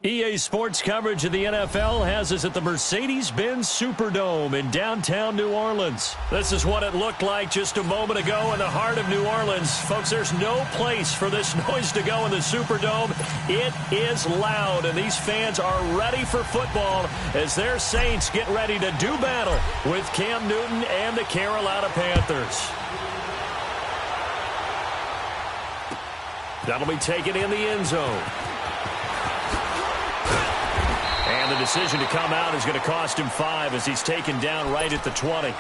EA Sports coverage of the NFL has us at the Mercedes-Benz Superdome in downtown New Orleans. This is what it looked like just a moment ago in the heart of New Orleans. Folks, there's no place for this noise to go in the Superdome. It is loud, and these fans are ready for football as their Saints get ready to do battle with Cam Newton and the Carolina Panthers. That'll be taken in the end zone. And the decision to come out is going to cost him 5 as he's taken down right at the 20.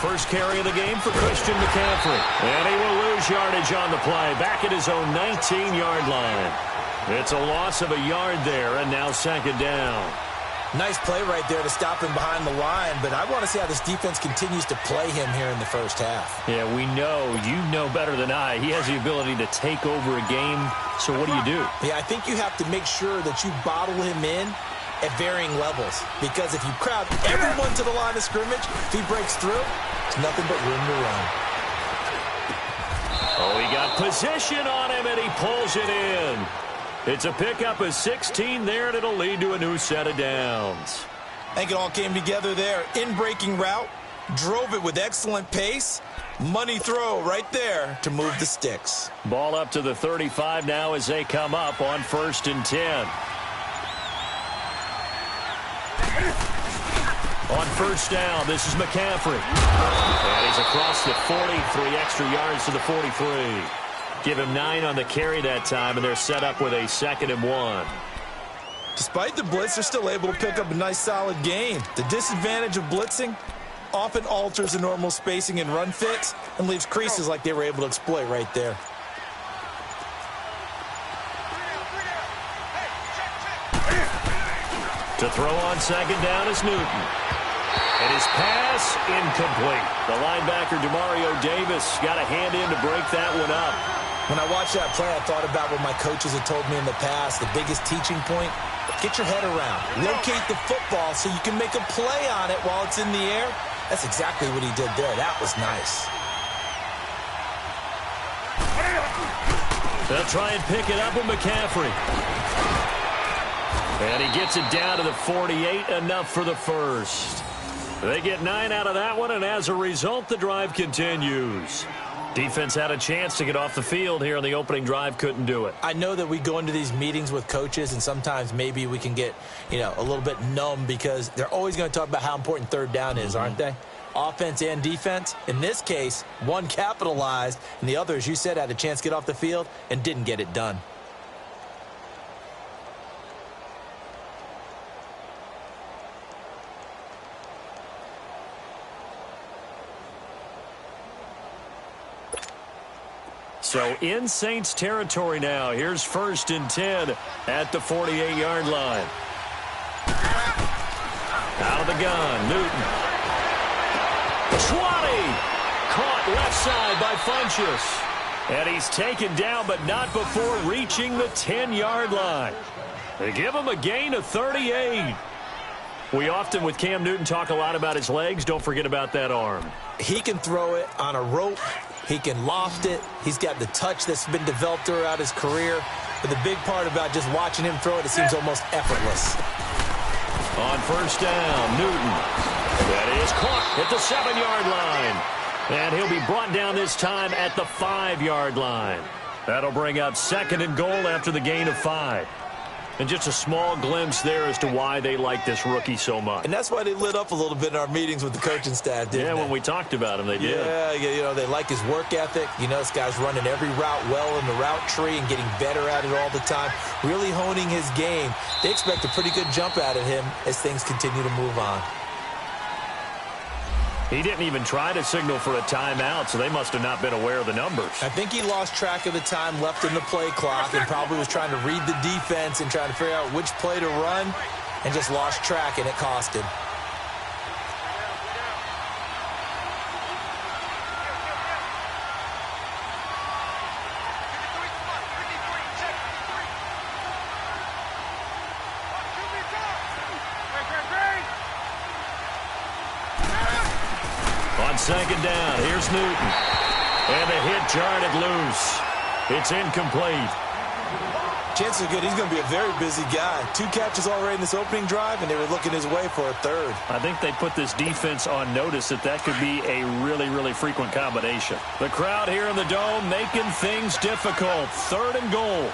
First carry of the game for Christian McCaffrey. And he will lose yardage on the play. Back at his own 19-yard line. It's a loss of a yard there, and now second down. Nice play right there to stop him behind the line, but I want to see how this defense continues to play him here in the first half. Yeah, we know. You know better than I. He has the ability to take over a game, so what do? Yeah, I think you have to make sure that you bottle him in at varying levels, because if you crowd everyone to the line of scrimmage, if he breaks through, it's nothing but room to run. Oh, he got position on him, and he pulls it in. It's a pickup of 16 there, and it'll lead to a new set of downs. I think it all came together there. In-breaking route, drove it with excellent pace. Money throw right there to move the sticks. Ball up to the 35 now as they come up on 1st and 10. On first down, this is McCaffrey. And he's across the 40, 3 extra yards to the 43. Give him 9 on the carry that time, and they're set up with a 2nd and 1. Despite the blitz, they're still able to pick up a nice, solid gain. The disadvantage of blitzing often alters the normal spacing and run fits and leaves creases like they were able to exploit right there. To throw on 2nd down is Newton. And his pass incomplete. The linebacker, Demario Davis, got a hand in to break that one up. When I watched that play, I thought about what my coaches had told me in the past. The biggest teaching point, get your head around. Locate the football so you can make a play on it while it's in the air. That's exactly what he did there. That was nice. They'll try and pick it up with McCaffrey. And he gets it down to the 48, enough for the first. They get 9 out of that one, and as a result, the drive continues. Defense had a chance to get off the field here on the opening drive, couldn't do it. I know that we go into these meetings with coaches, and sometimes maybe we can get, a little bit numb because they're always going to talk about how important 3rd down is, aren't they? Offense and defense. In this case, one capitalized, and the other, as you said, had a chance to get off the field and didn't get it done. So in Saints territory now. Here's 1st and 10 at the 48-yard line. Out of the gun, Newton. 20! Caught left side by Funchess. And he's taken down, but not before reaching the 10-yard line. They give him a gain of 38. We often, with Cam Newton, talk a lot about his legs. Don't forget about that arm. He can throw it on a rope. He can loft it. He's got the touch that's been developed throughout his career. But the big part about just watching him throw it seems almost effortless. On first down, Newton. That is caught at the 7-yard line. And he'll be brought down this time at the 5-yard line. That'll bring up 2nd and goal after the gain of 5. And just a small glimpse there as to why they like this rookie so much. And that's why they lit up a little bit in our meetings with the coaching staff, didn't they? Yeah, when we talked about him, they did. Yeah, they like his work ethic. This guy's running every route well in the route tree and getting better at it all the time, really honing his game. They expect a pretty good jump out of him as things continue to move on. He didn't even try to signal for a timeout, so they must have not been aware of the numbers. I think he lost track of the time left in the play clock and probably was trying to read the defense and trying to figure out which play to run and just lost track, and it cost him. on second down. Here's Newton. And the hit jarred it loose. It's incomplete. Chances are good he's going to be a very busy guy. 2 catches already in this opening drive, and they were looking his way for a third. I think they put this defense on notice that could be a really, really frequent combination. The crowd here in the Dome making things difficult. 3rd and goal.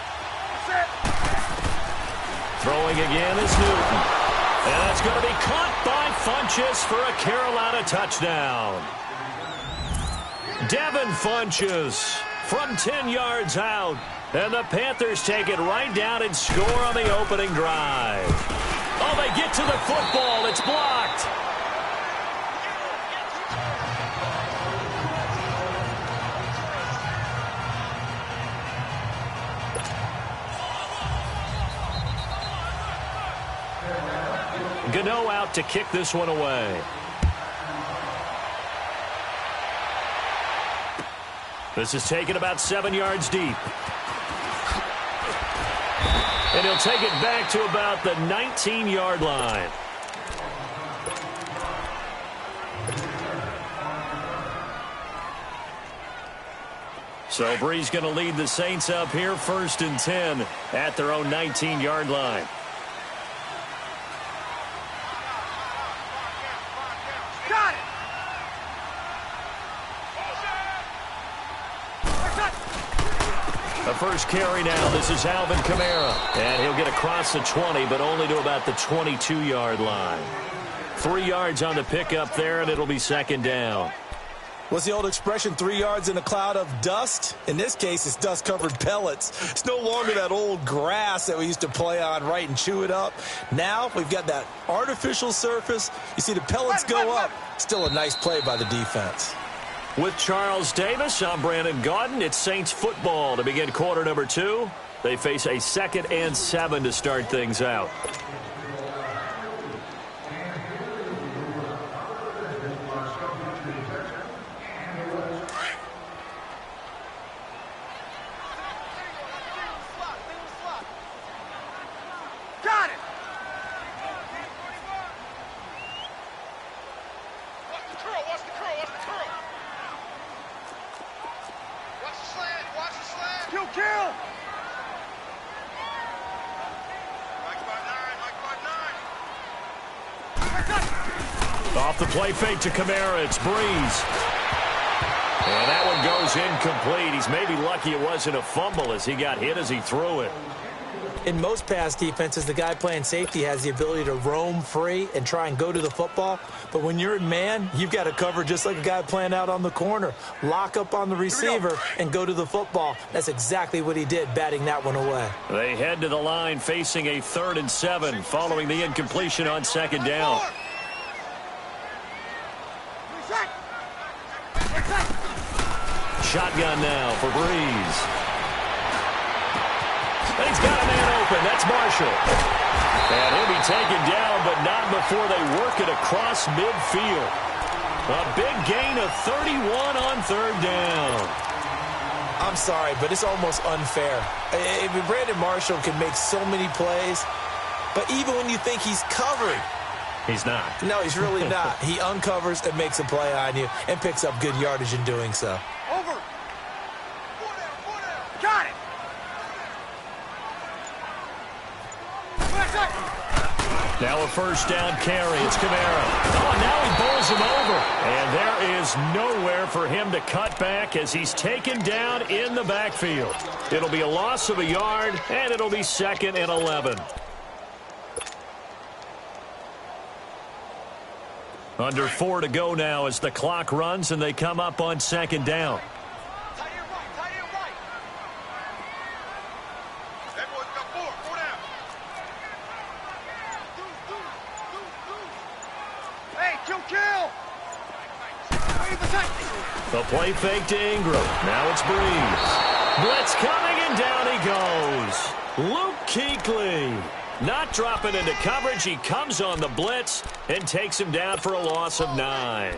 Throwing again is Newton. And that's going to be caught by Funchess for a Carolina touchdown. Devin Funchess from 10 yards out. And the Panthers take it right down and score on the opening drive. Oh, they get to the football. It's blocked. Gano out to kick this one away. This is taken about 7 yards deep. And he'll take it back to about the 19-yard line. So Bree's going to lead the Saints up here 1st and 10 at their own 19-yard line. Got it. The first carry now. This is Alvin Kamara. And he'll get across the 20, but only to about the 22-yard line. 3 yards on the pickup there, and it'll be 2nd down. What's the old expression, 3 yards in a cloud of dust? In this case, it's dust-covered pellets. It's no longer that old grass that we used to play on, right, and chew it up. Now we've got that artificial surface. You see the pellets go up. Still a nice play by the defense. With Charles Davis, I'm Brandon Gaudin. It's Saints football to begin quarter number 2. They face a 2nd and 7 to start things out. Got it. Watch the curl. Watch the slant. Kill. Off the play fake to Kamara, it's Breeze. And that one goes incomplete. He's maybe lucky it wasn't a fumble as he got hit as he threw it. In most pass defenses, the guy playing safety has the ability to roam free and try and go to the football. But when you're in man, you've got to cover just like a guy playing out on the corner. Lock up on the receiver and go to the football. That's exactly what he did, batting that one away. They head to the line facing a 3rd and 7 following the incompletion on 2nd down. Shotgun now for Breeze. And he's got a man open. That's Marshall. And he'll be taken down, but not before they work it across midfield. A big gain of 31 on 3rd down. I'm sorry, but it's almost unfair. Brandon Marshall can make so many plays, but even when you think he's covered, he's not. No, he's really not. He uncovers and makes a play on you and picks up good yardage in doing so. Over. Got it. Now a 1st down carry. It's Kamara. Oh, now he bowls him over. And there is nowhere for him to cut back as he's taken down in the backfield. It'll be a loss of a yard, and it'll be 2nd and 11. Under 4 to go now as the clock runs, and they come up on 2nd down. The play fake to Ingram. Now it's Breeze. Blitz coming, and down he goes. Luke Kuechly not dropping into coverage. He comes on the blitz and takes him down for a loss of 9.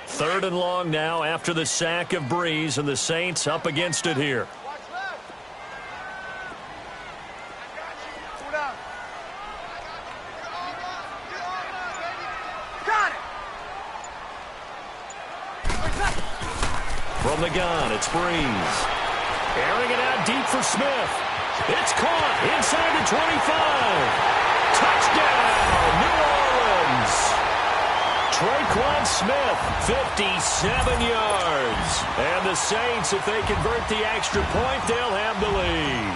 Third and long now after the sack of Breeze, and the Saints up against it here. From the gun, it's Breeze. Airing it out deep for Smith. It's caught inside the 25. Touchdown, New Orleans. Traquan Smith, 57 yards. And the Saints, if they convert the extra point, they'll have the lead.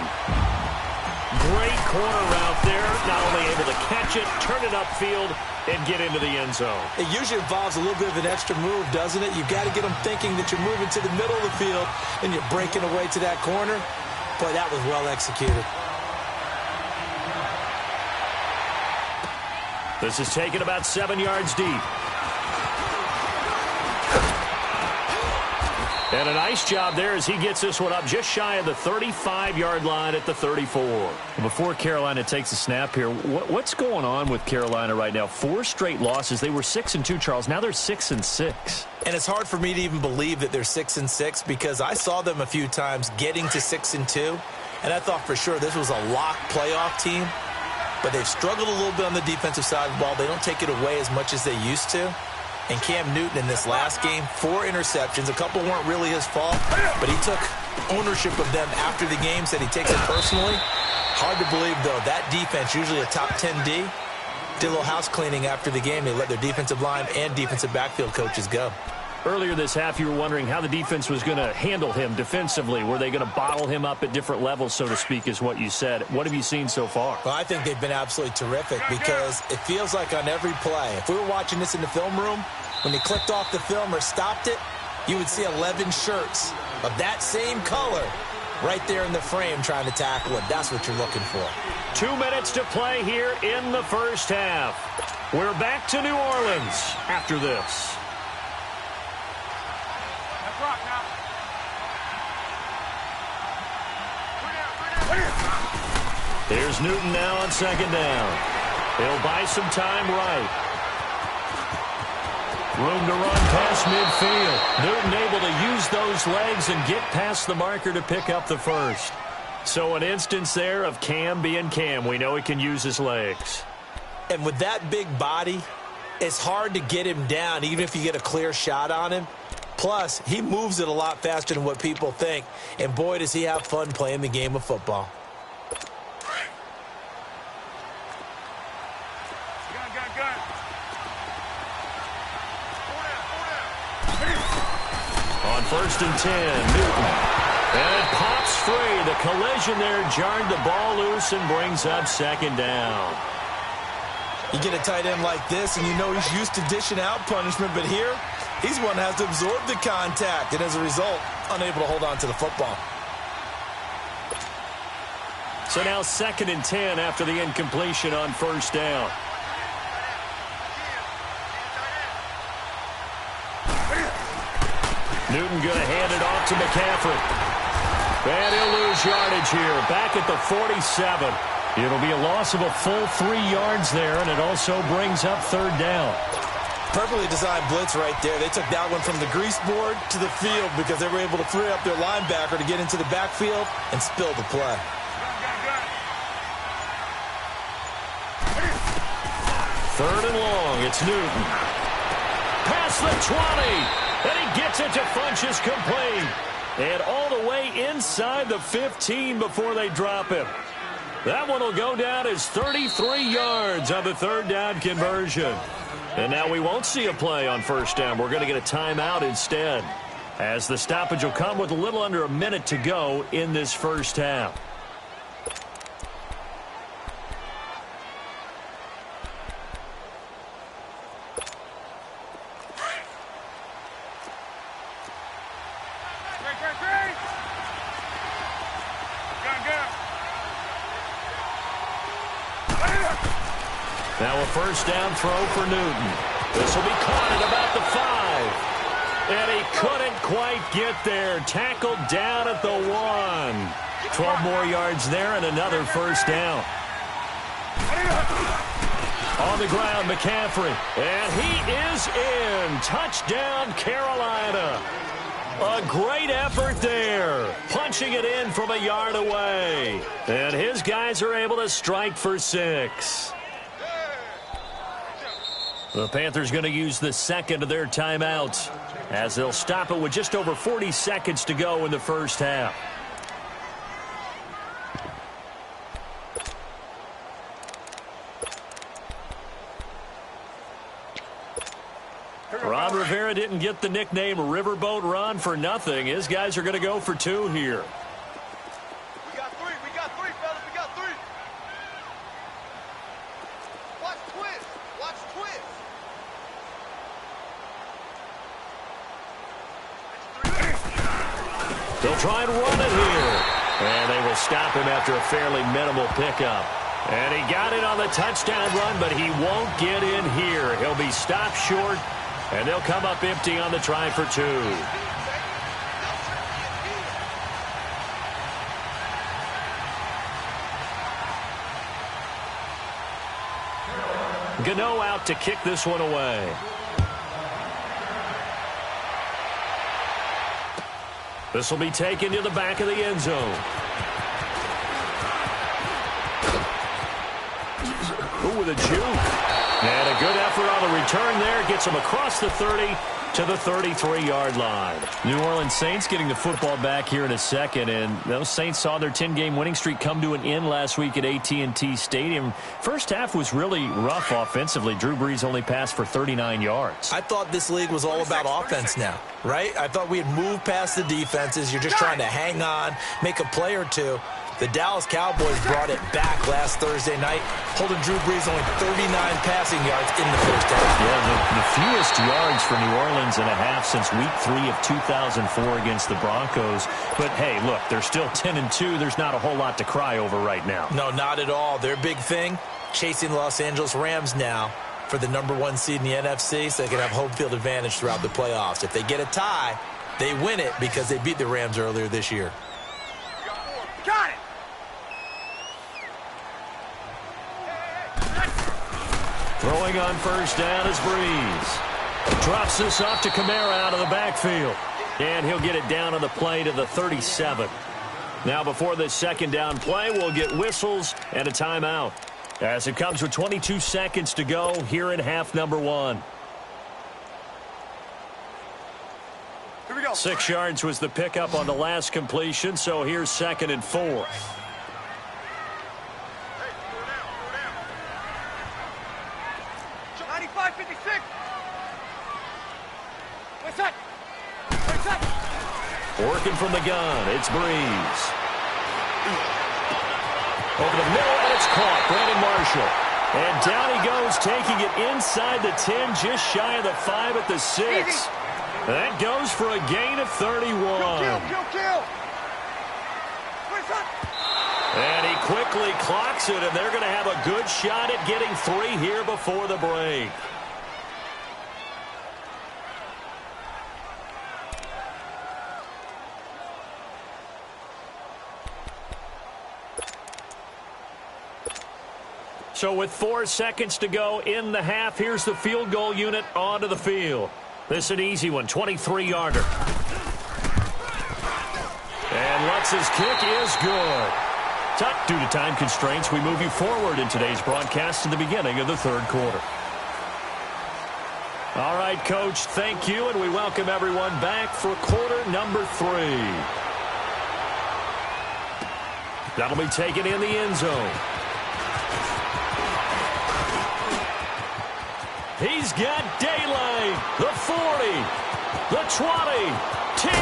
Great corner route there. Not only able to catch it, turn it upfield, and get into the end zone. It usually involves a little bit of an extra move, doesn't it? You've got to get them thinking that you're moving to the middle of the field and you're breaking away to that corner. Boy, that was well executed. This is taken about 7 yards deep. And a nice job there as he gets this one up just shy of the 35-yard line at the 34. Before Carolina takes a snap here, what's going on with Carolina right now? 4 straight losses. They were 6-2, Charles. Now they're 6-6. And it's hard for me to even believe that they're 6-6 because I saw them a few times getting to 6-2, and I thought for sure this was a lock playoff team. But they've struggled a little bit on the defensive side of the ball. They don't take it away as much as they used to. And Cam Newton in this last game, 4 interceptions. A couple weren't really his fault, but he took ownership of them after the game, said he takes it personally. Hard to believe, though, that defense, usually a top 10 D, did a little house cleaning after the game. They let their defensive line and defensive backfield coaches go. Earlier this half, you were wondering how the defense was going to handle him defensively. Were they going to bottle him up at different levels, so to speak, is what you said. What have you seen so far? Well, I think they've been absolutely terrific because it feels like on every play, if we were watching this in the film room, when they clicked off the film or stopped it, you would see 11 shirts of that same color right there in the frame trying to tackle it. That's what you're looking for. 2 minutes to play here in the first half. We're back to New Orleans after this. Here's Newton now on second down. He'll buy some time right. Room to run past midfield. Newton able to use those legs and get past the marker to pick up the first. So an instance there of Cam being Cam. We know he can use his legs. And with that big body, it's hard to get him down, even if you get a clear shot on him. Plus, he moves it a lot faster than what people think. And boy, does he have fun playing the game of football. On 1st and 10, Newton. And it pops free. The collision there jarred the ball loose and brings up second down. You get a tight end like this, and you know he's used to dishing out punishment, but here, he's one that has to absorb the contact, and as a result, unable to hold on to the football. So now 2nd and 10 after the incompletion on 1st down. Newton going to hand it off to McCaffrey. And he'll lose yardage here. Back at the 47. It'll be a loss of a full 3 yards there, and it also brings up 3rd down. Perfectly designed blitz right there. They took that one from the grease board to the field because they were able to free up their linebacker to get into the backfield and spill the play. Third and long. It's Newton. Past the 20. And he gets it to Funchess complete. And all the way inside the 15 before they drop him. That one will go down as 33 yards on the 3rd down conversion. And now we won't see a play on 1st down. We're going to get a timeout instead, as the stoppage will come with a little under a minute to go in this first half. Now a 1st down throw for Newton. This will be caught at about the 5. And he couldn't quite get there. Tackled down at the 1. 12 more yards there and another 1st down. On the ground, McCaffrey. And he is in. Touchdown, Carolina. A great effort there. Punching it in from a yard away. And his guys are able to strike for 6. The Panthers going to use the second of their timeouts as they'll stop it with just over 40 seconds to go in the first half. Ron Rivera didn't get the nickname Riverboat Ron for nothing. His guys are going to go for two here. We got three, fellas, we got three. Watch twist. They'll try and run it here. And they will stop him after a fairly minimal pickup. And he got it on the touchdown run, but he won't get in here. He'll be stopped short, and they'll come up empty on the try for two. Gano out to kick this one away. This will be taken to the back of the end zone. Ooh, with a juke. And a good effort on the return there. Gets him across the 30 to the 33-yard line. New Orleans Saints getting the football back here in a second. And those Saints saw their 10-game winning streak come to an end last week at AT&T Stadium. First half was really rough offensively. Drew Brees only passed for 39 yards. I thought this league was all about offense now, right? I thought we had moved past the defenses. You're just trying to hang on, make a play or two. The Dallas Cowboys brought it back last Thursday night, holding Drew Brees only 39 passing yards in the first half. Yeah, the fewest yards for New Orleans in a half since week 3 of 2004 against the Broncos. But, hey, look, they're still 10-2. There's not a whole lot to cry over right now. No, not at all. Their big thing, chasing the Los Angeles Rams now for the #1 seed in the NFC so they can have home field advantage throughout the playoffs. If they get a tie, they win it because they beat the Rams earlier this year. Got it. Throwing on first down is Brees. Drops this off to Kamara out of the backfield. And he'll get it down on the play to the 37. Now before this second down play, we'll get whistles and a timeout, as it comes with 22 seconds to go here in half number 1. Here we go. 6 yards was the pickup on the last completion, so here's 2nd and 4. 95-56. What's that? Working from the gun, it's Brees. Over the middle, and it's caught. Brandon Marshall. And down he goes, taking it inside the 10, just shy of the 5 at the 6. Easy. That goes for a gain of 31. Kill. What's that? And he quickly clocks it, and they're going to have a good shot at getting 3 here before the break. So with 4 seconds to go in the half, here's the field goal unit onto the field. This is an easy one, 23-yarder. And Lutz's kick is good. Due to time constraints, we move you forward in today's broadcast to the beginning of the 3rd quarter. All right, Coach, thank you, and we welcome everyone back for quarter number 3. That'll be taken in the end zone. He's got daylight. The 40, the 20, 10.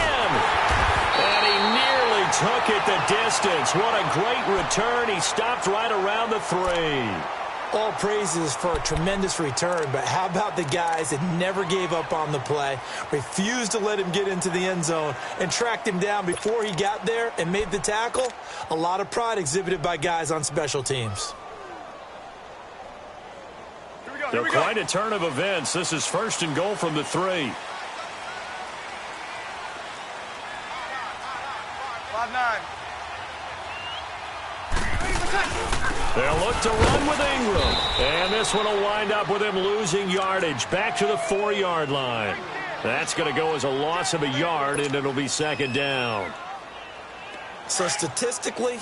And he nearly took it the distance. What a great return. He stopped right around the 3. All praises for a tremendous return, but how about the guys that never gave up on the play, refused to let him get into the end zone, and tracked him down before he got there and made the tackle? A lot of pride exhibited by guys on special teams. They're quite a turn of events. This is 1st and goal from the 3. 5-9. They'll look to run with Ingram. And this one will wind up with him losing yardage back to the 4-yard line. That's going to go as a loss of a yard, and it'll be 2nd down. So statistically,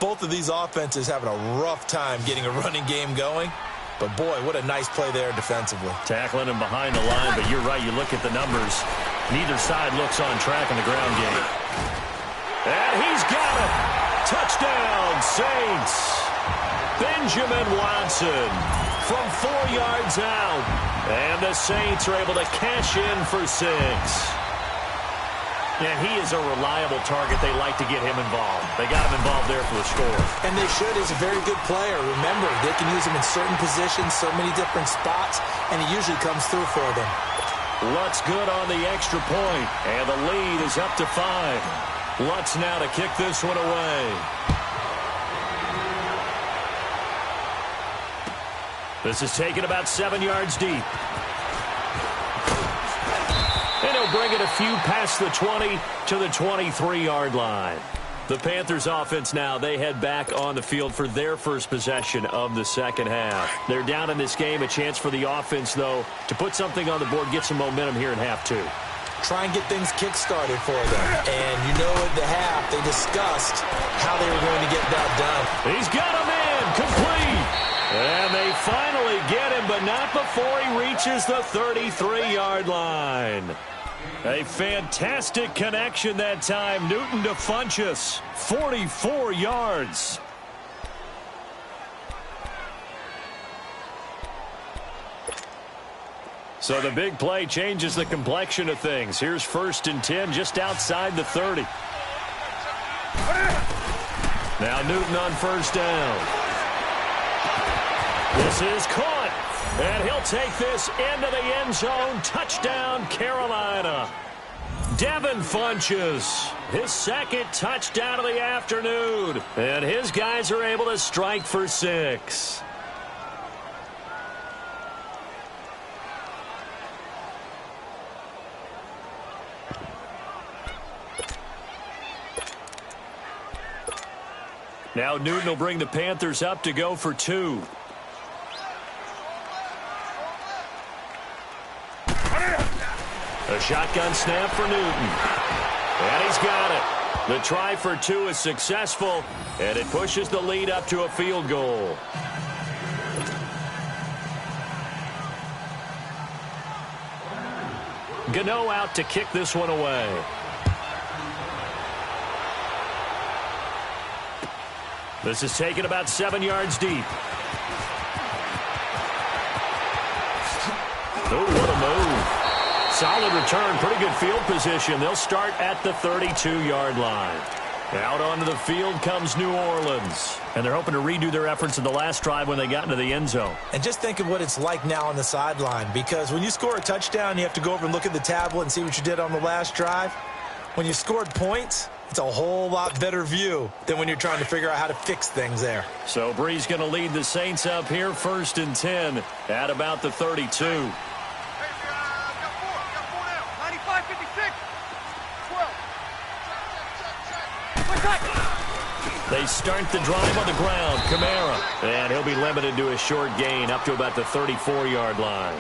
both of these offenses having a rough time getting a running game going. But, boy, what a nice play there defensively. Tackling him behind the line, but you're right. You look at the numbers. Neither side looks on track in the ground game. And he's got it. Touchdown, Saints. Benjamin Watson from 4 yards out. And the Saints are able to cash in for 6. Yeah, he is a reliable target. They like to get him involved. They got him involved there for the score. And they should. He's a very good player. Remember, they can use him in certain positions, so many different spots, and he usually comes through for them. Lutz good on the extra point, and the lead is up to 5. Lutz now to kick this one away. This is taken about 7 yards deep. And he'll bring it a few past the 20 to the 23-yard line. The Panthers offense now, they head back on the field for their first possession of the second half. They're down in this game, a chance for the offense, though, to put something on the board, get some momentum here in half 2. Try and get things kick-started for them. And you know at the half, they discussed how they were going to get that done. He's got him in, complete. And they finally get him, but not before he reaches the 33-yard line. A fantastic connection that time. Newton to Funchess, 44 yards. So the big play changes the complexion of things. Here's 1st and 10 just outside the 30. Now Newton on 1st down. This is caught, and he'll take this into the end zone. Touchdown, Carolina. Devin Funchess, his 2nd touchdown of the afternoon, and his guys are able to strike for 6. Now Newton will bring the Panthers up to go for 2. A shotgun snap for Newton. And he's got it. The try for 2 is successful, and it pushes the lead up to a field goal. Gano out to kick this one away. This is taken about 7 yards deep. Oh, what a move. Solid return, pretty good field position. They'll start at the 32-yard line. Out onto the field comes New Orleans. And they're hoping to redo their efforts in the last drive when they got into the end zone. And just think of what it's like now on the sideline, because when you score a touchdown, you have to go over and look at the tablet and see what you did on the last drive. When you scored points, it's a whole lot better view than when you're trying to figure out how to fix things there. So Bree's going to lead the Saints up here, 1st and 10 at about the 32. They start the drive on the ground. Kamara. And he'll be limited to a short gain up to about the 34-yard line.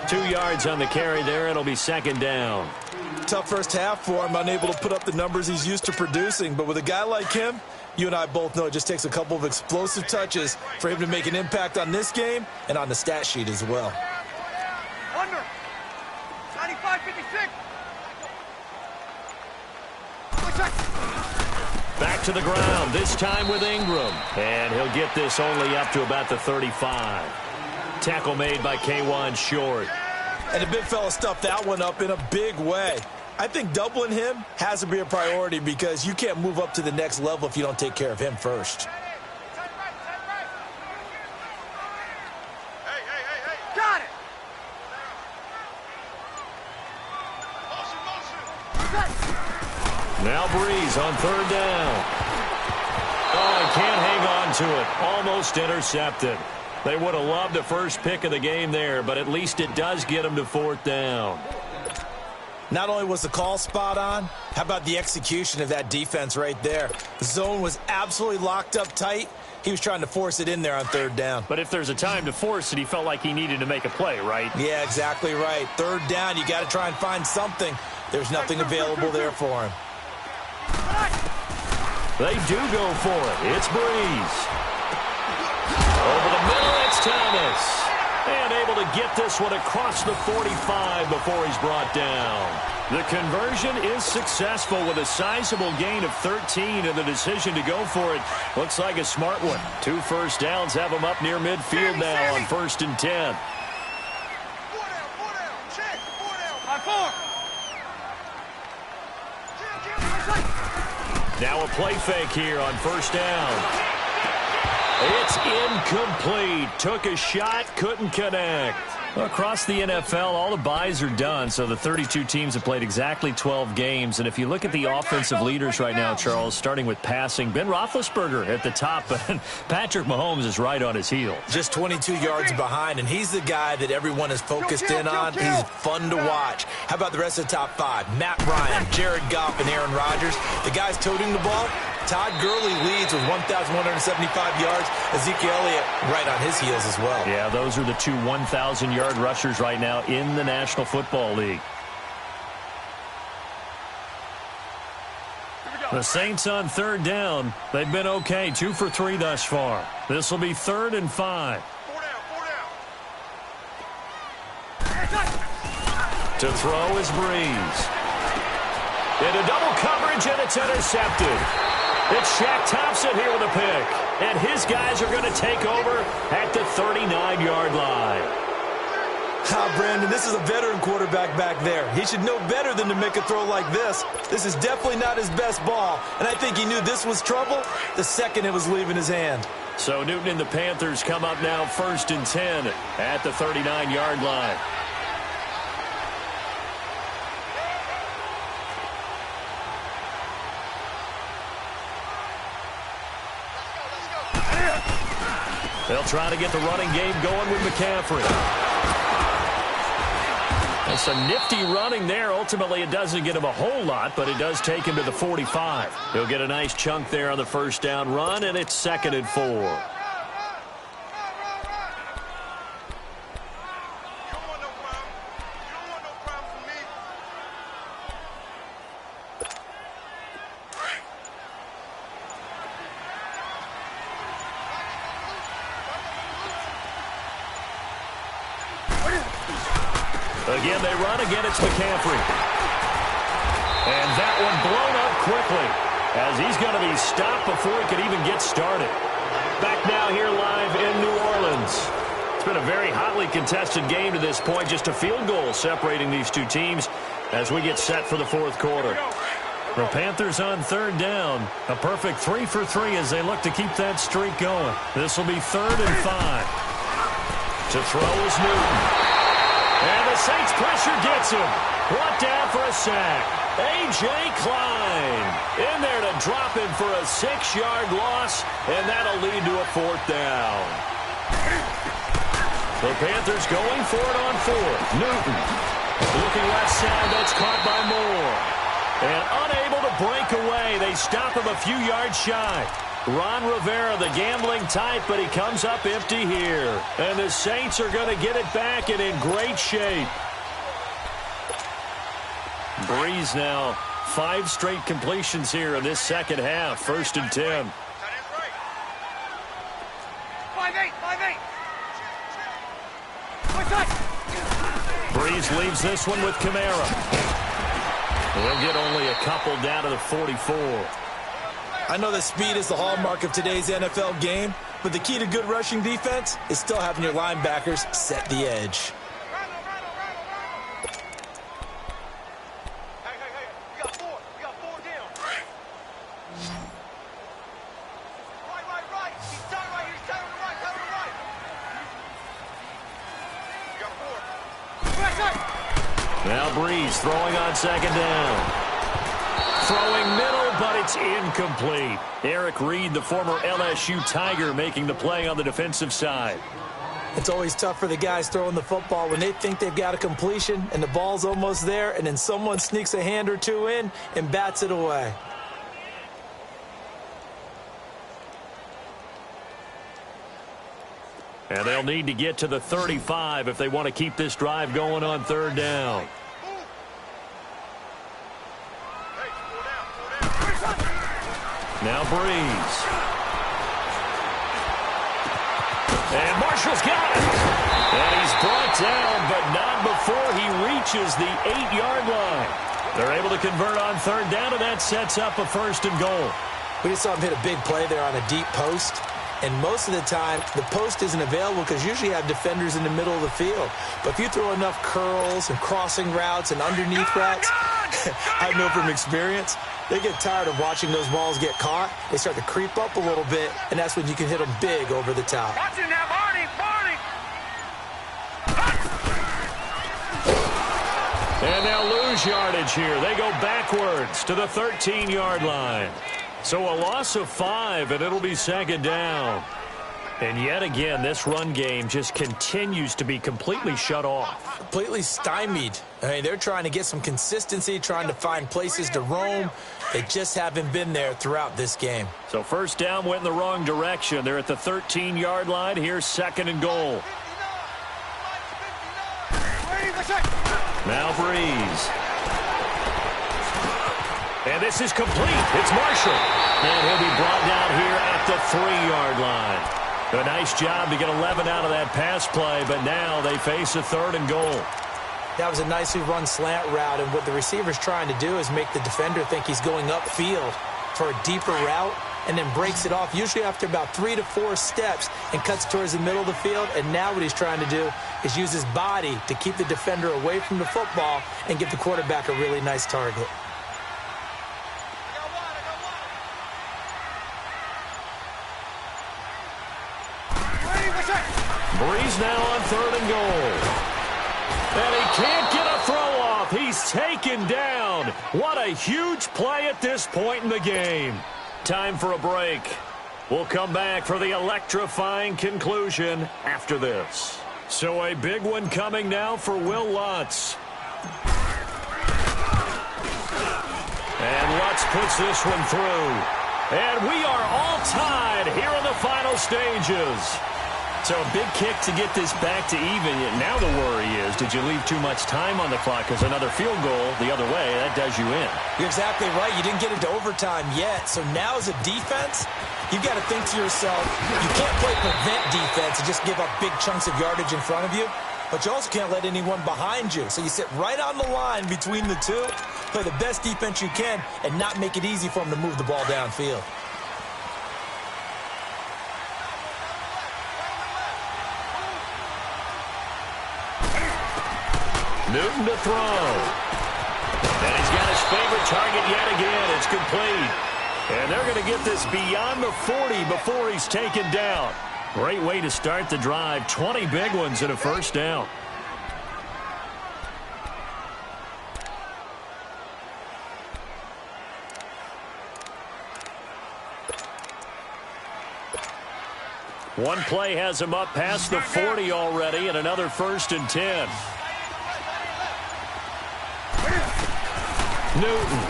2 yards on the carry there. It'll be 2nd down. Tough first half for him, unable to put up the numbers he's used to producing. But with a guy like him, you and I both know it just takes a couple of explosive touches for him to make an impact on this game and on the stat sheet as well. Under. 95-56. Back to the ground, this time with Ingram. And he'll get this only up to about the 35. Tackle made by K1 Short. And the big fella stuffed that one up in a big way. I think doubling him has to be a priority because you can't move up to the next level if you don't take care of him first. Got it. Now Breeze on 3rd down. Oh, he can't hang on to it. Almost intercepted. They would have loved the first pick of the game there, but at least it does get them to 4th down. Not only was the call spot on, how about the execution of that defense right there? The zone was absolutely locked up tight. He was trying to force it in there on 3rd down. But if there's a time to force it, he felt like he needed to make a play, right? Yeah, exactly right. 3rd down, you got to try and find something. There's nothing available there for him. They do go for it. It's Breeze. Over the middle, it's It's Thomas. And able to get this one across the 45 before he's brought down. The conversion is successful with a sizable gain of 13, and the decision to go for it looks like a smart one. 2 first downs have him up near midfield now on 1st and 10. 4 down, check, 4 down. 5-4. Now a play fake here on 1st down. It's incomplete. Took a shot, couldn't connect. Across the NFL, all the buys are done, so the 32 teams have played exactly 12 games. And if you look at the offensive leaders right now, Charles, starting with passing, Ben Roethlisberger at the top, but Patrick Mahomes is right on his heels. Just 22 yards behind, and he's the guy that everyone is focused in on. He's fun to watch. How about the rest of the top 5? Matt Ryan, Jared Goff, and Aaron Rodgers. The guys toting the ball. Todd Gurley leads with 1,175 yards. Ezekiel Elliott right on his heels as well. Yeah, those are the 2 1,000-yard rushers right now in the National Football League. The Saints on 3rd down. They've been okay, 2 for 3 thus far. This will be 3rd and 5. 4 down. To throw is Breeze. Into double coverage, and it's intercepted. It's Shaq Thompson here with a pick. And his guys are going to take over at the 39-yard line. Brandon, this is a veteran quarterback back there. He should know better than to make a throw like this. This is definitely not his best ball. And I think he knew this was trouble the second it was leaving his hand. So Newton and the Panthers come up now 1st and 10 at the 39-yard line. They'll try to get the running game going with McCaffrey. And some nifty running there. Ultimately, it doesn't get him a whole lot, but it does take him to the 45. He'll get a nice chunk there on the 1st down run, and it's 2nd and 4. Again, they run. Again, it's McCaffrey. And that one blown up quickly as he's going to be stopped before he could even get started. Back now here live in New Orleans. It's been a very hotly contested game to this point. Just a field goal separating these two teams as we get set for the 4th quarter. The Panthers on 3rd down. A perfect 3 for 3 as they look to keep that streak going. This will be 3rd and 5. To throw is Newton. And the Saints pressure gets him. Brought down for a sack. A.J. Klein in there to drop him for a 6-yard loss, and that'll lead to a 4th down. The Panthers going for it on 4th. Newton looking left side. That's caught by Moore. And unable to break away. They stop him a few yards shy. Ron Rivera, the gambling type, but he comes up empty here. And the Saints are going to get it back and in great shape. Breeze now, 5 straight completions here in this 2nd half. 1st and 10. 5-8. Breeze leaves this one with Kamara. He'll get only a couple down to the 44. I know that speed is the hallmark of today's NFL game, but the key to good rushing defense is still having your linebackers set the edge. Hey, we got 4 down. Right. He's tied right here. He's tied on the right. We got 4. Now Breeze throwing on 2nd down. Throwing middle, but it's incomplete. Eric Reed, the former LSU Tiger, making the play on the defensive side. It's always tough for the guys throwing the football when they think they've got a completion and the ball's almost there, and then someone sneaks a hand or two in and bats it away. And they'll need to get to the 35 if they want to keep this drive going on 3rd down. Now Breeze. And Marshall's got it. And he's brought down, but not before he reaches the 8-yard line. They're able to convert on third down, and that sets up a 1st and goal. We just saw him hit a big play there on a deep post. And most of the time, the post isn't available because usually you have defenders in the middle of the field. But if you throw enough curls and crossing routes and underneath routes, I know from experience, they get tired of watching those balls get caught. They start to creep up a little bit, and that's when you can hit them big over the top. Watch it now, Barney! And they'll lose yardage here. They go backwards to the 13-yard line. So a loss of 5, and it'll be 2nd down. And yet again, this run game just continues to be completely shut off. Completely stymied. I mean, they're trying to get some consistency, trying to find places to roam. They just haven't been there throughout this game. So 1st down went in the wrong direction. They're at the 13-yard line. Here's 2nd and goal. Now Breeze. And this is complete. It's Marshall. And he'll be brought down here at the 3-yard line. A nice job to get 11 out of that pass play, but now they face a 3rd and goal. That was a nicely run slant route, and what the receiver's trying to do is make the defender think he's going upfield for a deeper route and then breaks it off, usually after about 3 to 4 steps, and cuts towards the middle of the field. And now what he's trying to do is use his body to keep the defender away from the football and give the quarterback a really nice target. Breeze now on 3rd and goal. And he can't get a throw off. He's taken down. What a huge play at this point in the game. Time for a break. We'll come back for the electrifying conclusion after this. So a big one coming now for Will Lutz. And Lutz puts this one through. And we are all tied here in the final stages. So a big kick to get this back to even. Now the worry is, did you leave too much time on the clock? Because another field goal the other way, that does you in. You're exactly right. You didn't get into overtime yet. So now as a defense, you've got to think to yourself, you can't play prevent defense and just give up big chunks of yardage in front of you. But you also can't let anyone behind you. So you sit right on the line between the two, play the best defense you can, and not make it easy for them to move the ball downfield. Newton to throw. And he's got his favorite target yet again. It's complete. And they're going to get this beyond the 40 before he's taken down. Great way to start the drive. 20 big ones and a 1st down. One play has him up past the 40 already, and another 1st and 10. Newton.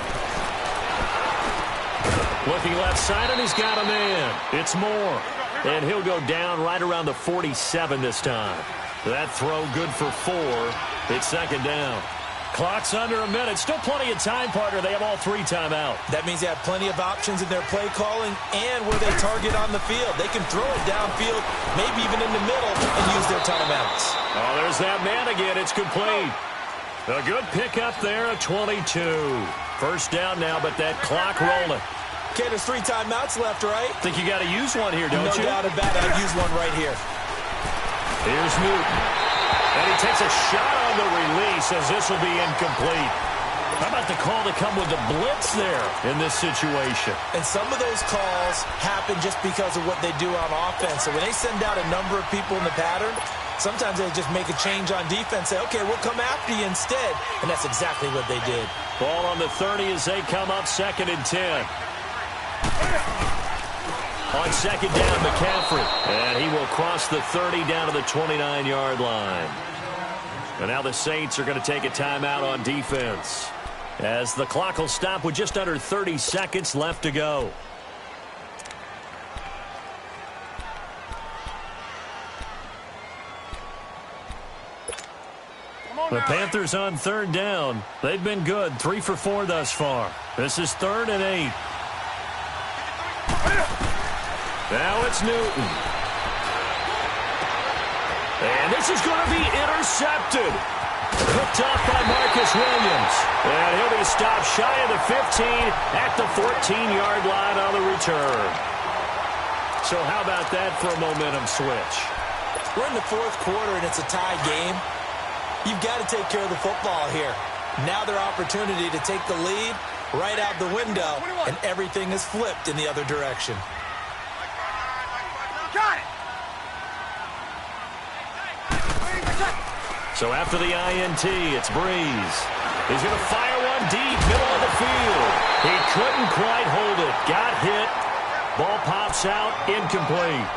Looking left side, and he's got a man. It's Moore. And he'll go down right around the 47 this time. That throw good for 4. It's 2nd down. Clock's under a minute. Still plenty of time, partner. They have all 3 timeout. That means they have plenty of options in their play calling and where they target on the field. They can throw it downfield, maybe even in the middle, and use their timeouts. Oh, there's that man again. It's complete. A good pickup there at 22. 1st down now, but that clock rolling. Okay, there's 3 timeouts left, right? Think you got to use one here, don't you? No doubt about it. I'd use one right here. Here's Newton. And he takes a shot on the release as this will be incomplete. How about the call to come with the blitz there in this situation? And some of those calls happen just because of what they do on offense. So when they send out a number of people in the pattern, sometimes they just make a change on defense, say, okay, we'll come after you instead. And that's exactly what they did. Ball on the 30 as they come up 2nd and 10. On 2nd down, McCaffrey. And he will cross the 30 down to the 29-yard line. And now the Saints are going to take a timeout on defense, as the clock will stop with just under 30 seconds left to go. The Panthers on 3rd down. They've been good, 3 for 4 thus far. This is 3rd and 8. Now it's Newton. And this is going to be intercepted. Picked off by Marcus Williams. And he'll be stopped shy of the 15 at the 14-yard line on the return. So how about that for a momentum switch? We're in the fourth quarter, and it's a tie game. You've got to take care of the football here. Now their opportunity to take the lead right out the window, and everything is flipped in the other direction. Got it. So after the INT, it's Breeze. He's going to fire one deep, middle of the field. He couldn't quite hold it. Got hit. Ball pops out, incomplete.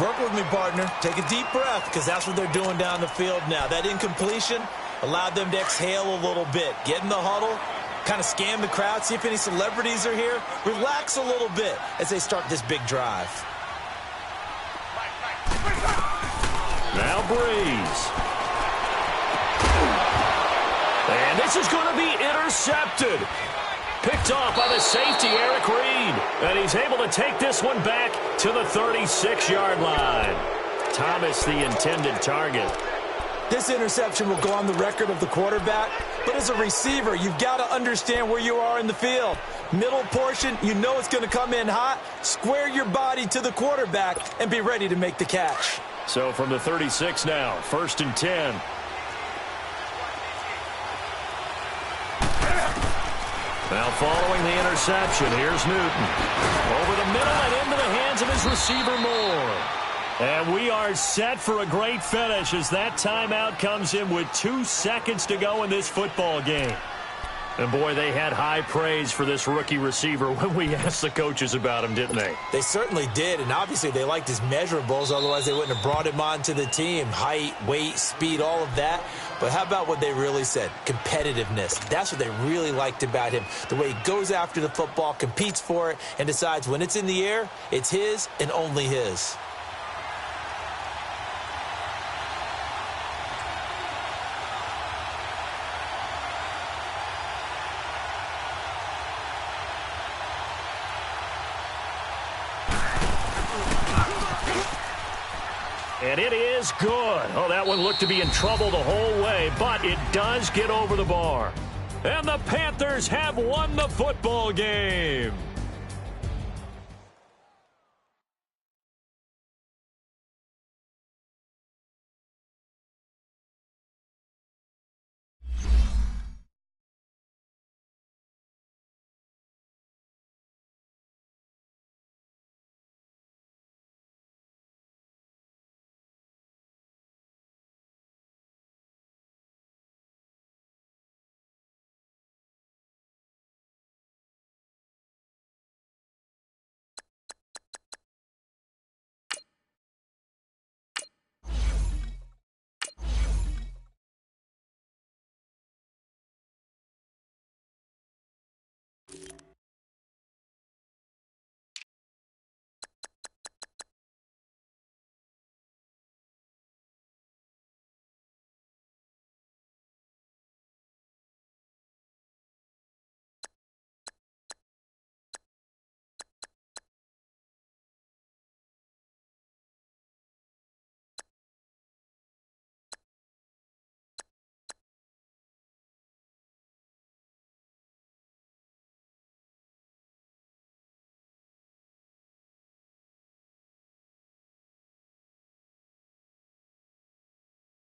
Work with me, partner. Take a deep breath, because that's what they're doing down the field now. That incompletion allowed them to exhale a little bit. Get in the huddle, kind of scan the crowd, see if any celebrities are here. Relax a little bit as they start this big drive. Now Breeze. And this is going to be intercepted. Picked off by the safety, Eric Reed. And he's able to take this one back to the 36-yard line. Thomas, the intended target. This interception will go on the record of the quarterback, but as a receiver, you've got to understand where you are in the field. Middle portion, you know it's going to come in hot. Square your body to the quarterback and be ready to make the catch. So from the 36 now, 1st and 10. Now following the interception, here's Newton. Over the middle and into the hands of his receiver Moore. And we are set for a great finish as that timeout comes in with 2 seconds to go in this football game. And boy, they had high praise for this rookie receiver when we asked the coaches about him, didn't they? They certainly did, and obviously they liked his measurables, otherwise they wouldn't have brought him onto the team. Height, weight, speed, all of that. But how about what they really said? Competitiveness. That's what they really liked about him. The way he goes after the football, competes for it, and decides when it's in the air, it's his and only his. And it is good. Oh, that one looked to be in trouble the whole way, but it does get over the bar. And the Panthers have won the football game.